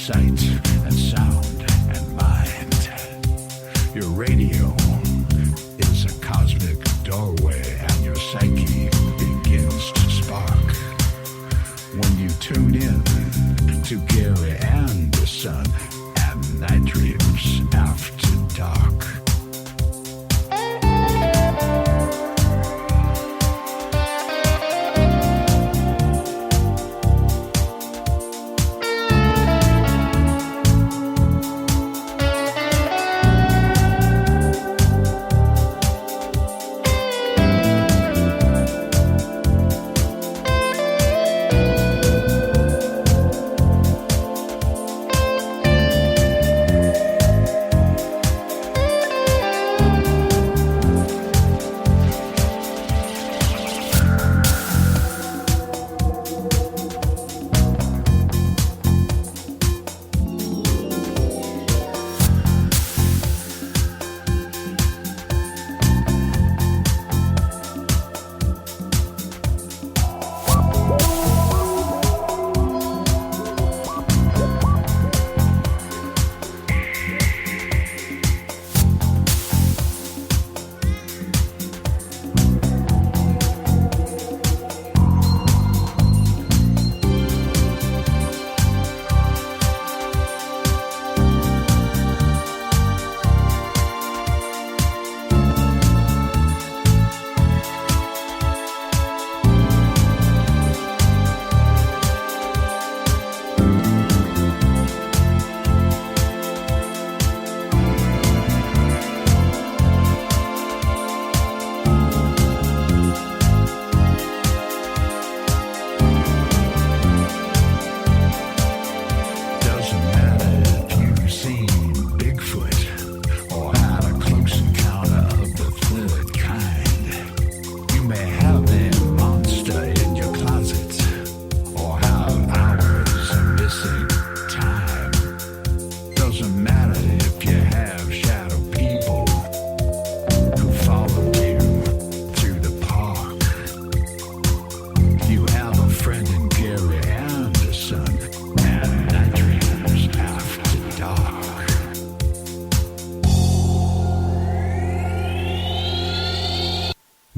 sight and sound and mind. Your radio is a cosmic doorway, and your psyche begins to spark when you tune in to Gary Anderson and Night Dreams After Dark.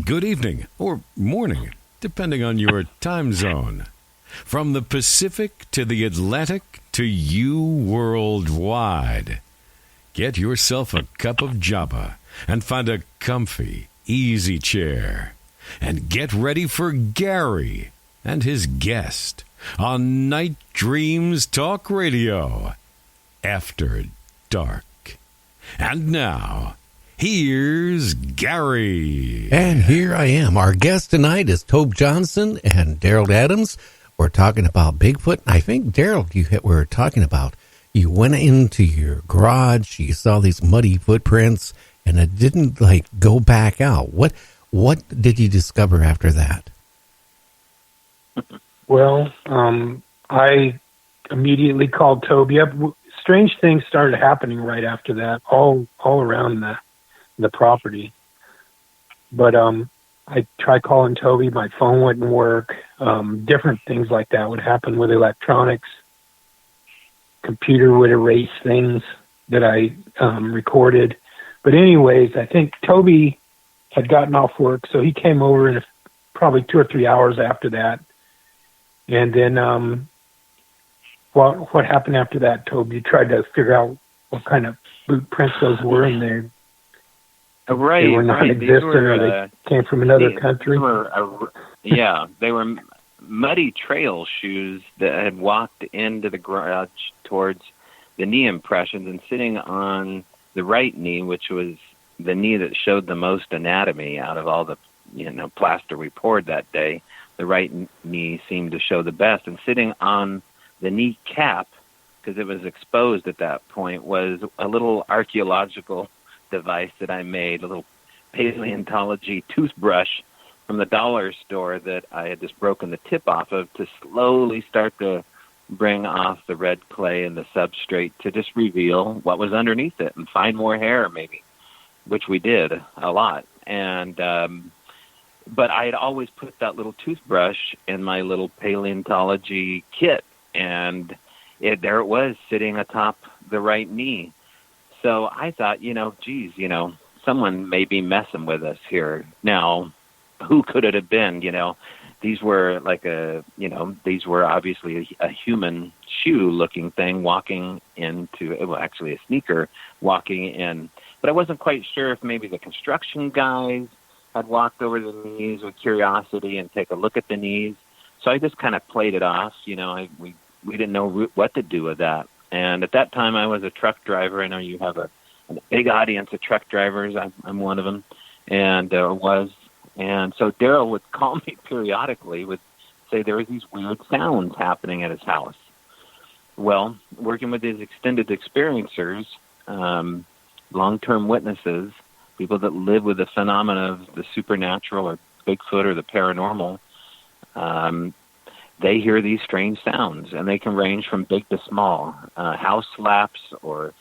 Good evening, or morning, depending on your time zone. From the Pacific to the Atlantic to you worldwide. Get yourself a cup of Java and find a comfy, easy chair. And get ready for Gary and his guest on Night Dreams Talk Radio. After Dark. And now, here's Gary. And here I am. Our guest tonight is Tobe Johnson and Darrel Adams. We're talking about Bigfoot. I think, Darrel, we were talking about, you went into your garage, you saw these muddy footprints, and it didn't, go back out. What did you discover after that? Well, I immediately called Toby up. Strange things started happening right after that, all around the property. But I tried calling Toby. My phone wouldn't work. Different things like that would happen with electronics. Computer would erase things that I recorded. But anyways, I think Toby had gotten off work, so he came over in probably 2 or 3 hours after that. And then what happened after that, Toby? You tried to figure out what kind of boot prints those were in there. Right, they were not existent, or they came from another country. They were muddy trail shoes that had walked into the garage towards the knee impressions, and sitting on the right knee, which was the knee that showed the most anatomy out of all the plaster we poured that day. The right knee seemed to show the best, and sitting on the knee cap, because it was exposed at that point, was a little archaeological device that I made, a little paleontology toothbrush from the dollar store that I had just broken the tip off of to slowly start to bring off the red clay and the substrate to just reveal what was underneath it and find more hair maybe, which we did a lot. And but I had always put that little toothbrush in my little paleontology kit, and there it was sitting atop the right knee. So I thought, geez, someone may be messing with us here. Now, who could it have been? These were these were obviously a human shoe-looking thing walking into, well, actually a sneaker walking in. But I wasn't quite sure if maybe the construction guys had walked over the knees with curiosity and take a look at the knees. So I just kind of played it off. We didn't know what to do with that. And at that time, I was a truck driver. I know you have a big audience of truck drivers. I'm one of them, and was. And so Darrel would call me periodically, would say there were these weird sounds happening at his house. Well, working with these extended experiencers, long-term witnesses, people that live with the phenomena of the supernatural or Bigfoot or the paranormal, they hear these strange sounds, and they can range from big to small, house slaps or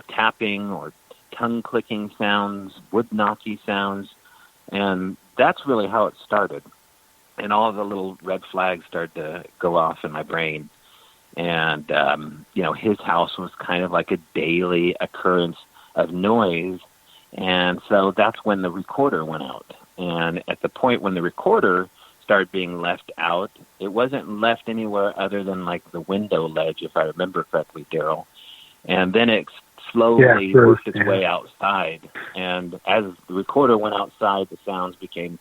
tapping or tongue-clicking sounds, wood-knocky sounds, and that's really how it started. And all of the little red flags started to go off in my brain. And, his house was kind of like a daily occurrence of noise. And so that's when the recorder went out. And at the point when the recorder started being left out, it wasn't left anywhere other than like the window ledge, if I remember correctly, Darrel. And then it slowly worked its way outside. And as the recorder went outside, the sounds became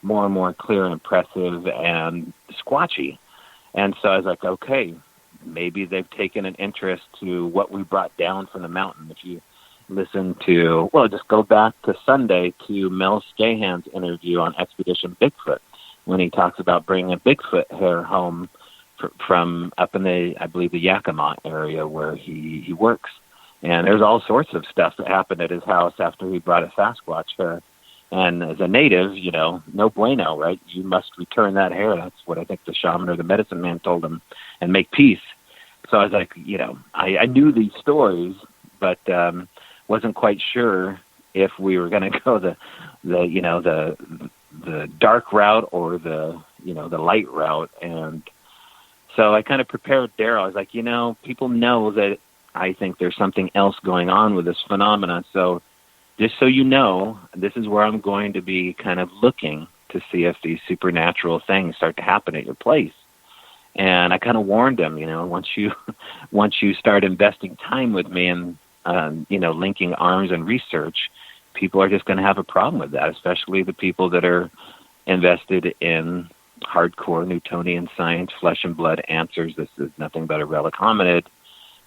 more and more clear and impressive and squatchy. And so I was like, okay, maybe they've taken an interest to what we brought down from the mountain. If you listen to, just go back to Sunday to Mel Scahan's interview on Expedition Bigfoot, when he talks about bringing a Bigfoot hair home from up in I believe the Yakima area where he works. And there's all sorts of stuff that happened at his house after he brought a Sasquatch hair. And as a native, no bueno, right? You must return that hair. That's what I think the shaman or the medicine man told him, and make peace. So I was like, I knew these stories, but wasn't quite sure if we were going to go the dark route or the light route. And so I kind of prepared Darrel. I was like, people know that I think there's something else going on with this phenomena. So just so you know, this is where I'm going to be kind of looking to see if these supernatural things start to happen at your place. And I kind of warned him, once you start investing time with me and, linking arms and research, people are just going to have a problem with that, especially the people that are invested in hardcore Newtonian science, flesh and blood answers. This is nothing but a relic hominid.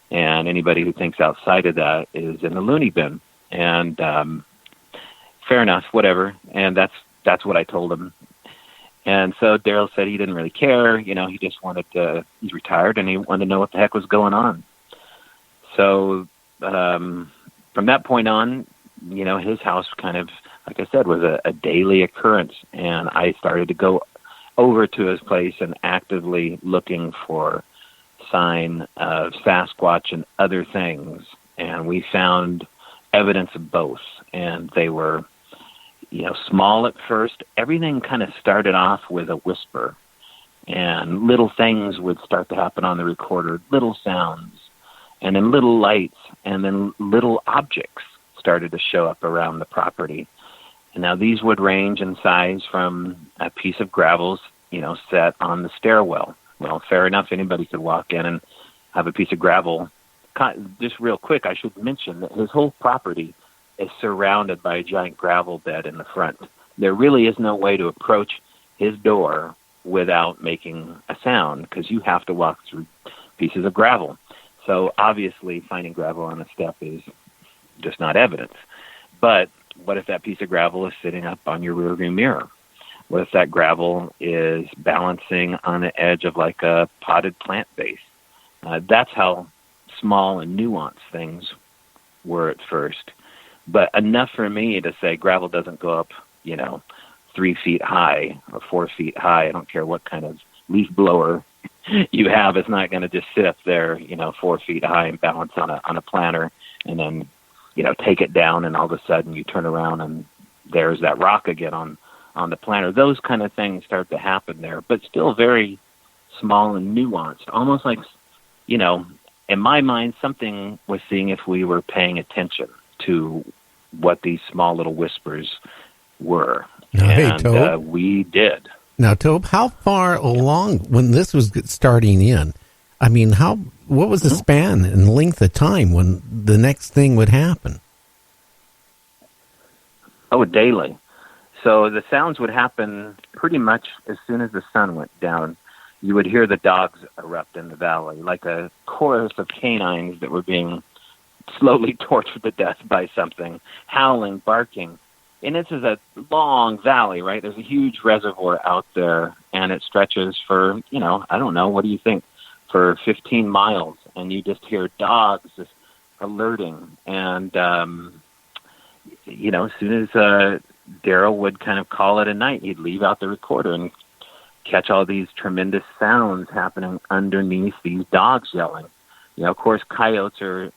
And anybody who thinks outside of that is in the loony bin. And fair enough, whatever. And that's what I told him. And so Darrel said he didn't really care. He just he's retired, and he wanted to know what the heck was going on. So from that point on, his house kind of, like I said, was a daily occurrence. And I started to go over to his place and actively looking for sign of Sasquatch and other things. And we found evidence of both. And they were, small at first. Everything kind of started off with a whisper. And little things would start to happen on the recorder, little sounds, and then little lights, and then little objects started to show up around the property. And now these would range in size from a piece of gravel, set on the stairwell. Well, fair enough, anybody could walk in and have a piece of gravel. Just real quick, I should mention that his whole property is surrounded by a giant gravel bed in the front. There really is no way to approach his door without making a sound, because you have to walk through pieces of gravel. So obviously finding gravel on a step is just not evidence. But what if that piece of gravel is sitting up on your rearview mirror? What if that gravel is balancing on the edge of like a potted plant base? That's how small and nuanced things were at first. But enough for me to say gravel doesn't go up, 3 feet high or 4 feet high. I don't care what kind of leaf blower you have. It's not going to just sit up there, 4 feet high and balance on a planter and then, take it down, and all of a sudden you turn around and there's that rock again on the planter. Those kind of things start to happen there, but still very small and nuanced, almost like, in my mind, something was seeing if we were paying attention to what these small little whispers were. Now, hey, And Tobe. we did. Now, Tobe, how far along when this was starting in? I mean, what was the span and length of time when the next thing would happen? Oh, daily. So the sounds would happen pretty much as soon as the sun went down. You would hear the dogs erupt in the valley, like a chorus of canines that were being slowly tortured to death by something, howling, barking. And this is a long valley, right? There's a huge reservoir out there, and it stretches for, I don't know, what do you think, for 15 miles. And you just hear dogs just alerting. And, as soon as Darrel would kind of call it a night, he'd leave out the recorder and catch all these tremendous sounds happening underneath these dogs yelling. Of course, coyotes are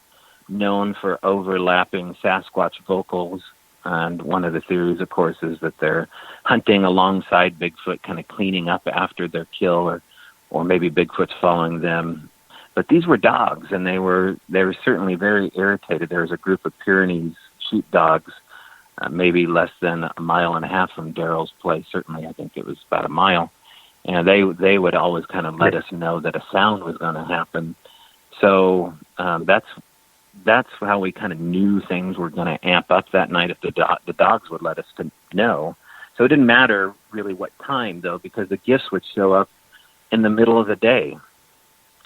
known for overlapping Sasquatch vocals. And one of the theories, of course, is that they're hunting alongside Bigfoot, kind of cleaning up after their kill, or maybe Bigfoot's following them. But these were dogs, and they were certainly very irritated. There was a group of Pyrenees sheepdogs, maybe less than a mile and a half from Darrel's place. Certainly, I think it was about a mile. And they would always kind of let us know that a sound was going to happen. So that's how we kind of knew things were going to amp up that night, if the dogs would let us to know. So it didn't matter really what time, though, because the gifts would show up in the middle of the day.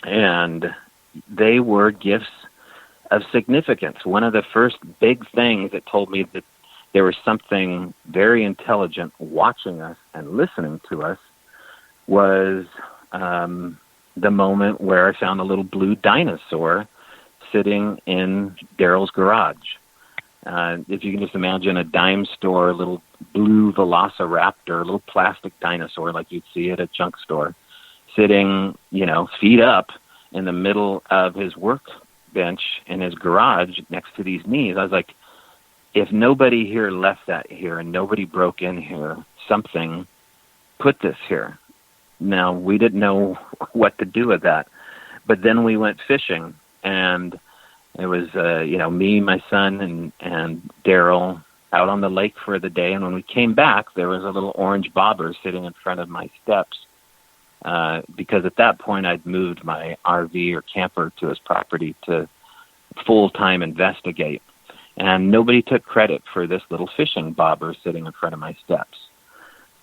And they were gifts of significance. One of the first big things that told me that there was something very intelligent watching us and listening to us was the moment where I found a little blue dinosaur sitting in Darrel's garage. If you can just imagine a dime store, a little blue Velociraptor, a little plastic dinosaur like you'd see at a junk store, sitting, feet up in the middle of his workbench in his garage next to these knees. I was like, if nobody here left that here and nobody broke in here, something put this here. Now, we didn't know what to do with that. But then we went fishing, and it was, me, my son, and Darrel out on the lake for the day. And when we came back, there was a little orange bobber sitting in front of my steps, because at that point I'd moved my RV or camper to his property to full-time investigate. And nobody took credit for this little fishing bobber sitting in front of my steps.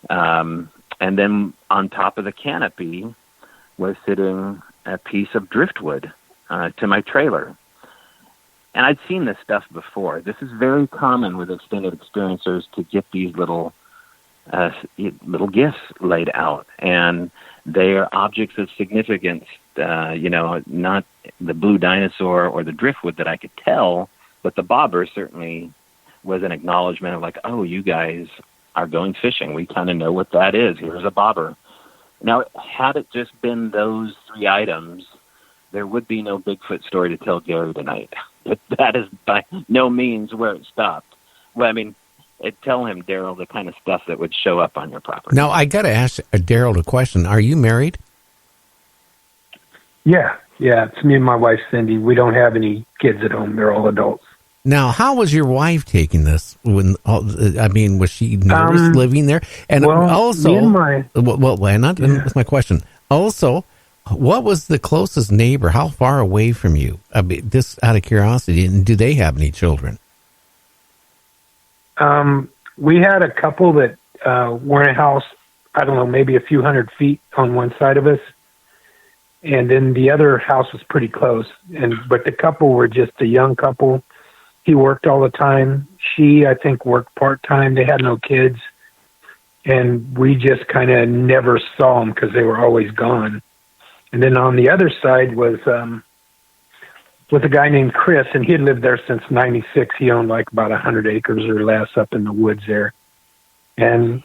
And then on top of the canopy was sitting a piece of driftwood to my trailer. And I'd seen this stuff before. This is very common with extended experiencers to get these little gifts laid out. And they are objects of significance, not the blue dinosaur or the driftwood that I could tell, but the bobber certainly was an acknowledgement of like, oh, you guys are going fishing. We kind of know what that is. Here's a bobber. Now, had it just been those three items, there would be no Bigfoot story to tell Gary tonight. But that is by no means where it stopped. Well, I mean, tell him, Darrel, the kind of stuff that would show up on your property. Now, I got to ask Darrel a question. Are you married? Yeah. It's me and my wife, Cindy. We don't have any kids at home. They're all adults. Now, how was your wife taking this? Was she nervous living there? And also, that's my question. Also, what was the closest neighbor? How far away from you? This out of curiosity, and do they have any children? We had a couple that were in a house, I don't know, maybe a few hundred feet on one side of us. And then the other house was pretty close. But the couple were just a young couple. He worked all the time. She, I think, worked part-time. They had no kids. And we just kind of never saw them because they were always gone. And then on the other side was with a guy named Chris, and he had lived there since 96. He owned like about 100 acres or less up in the woods there. And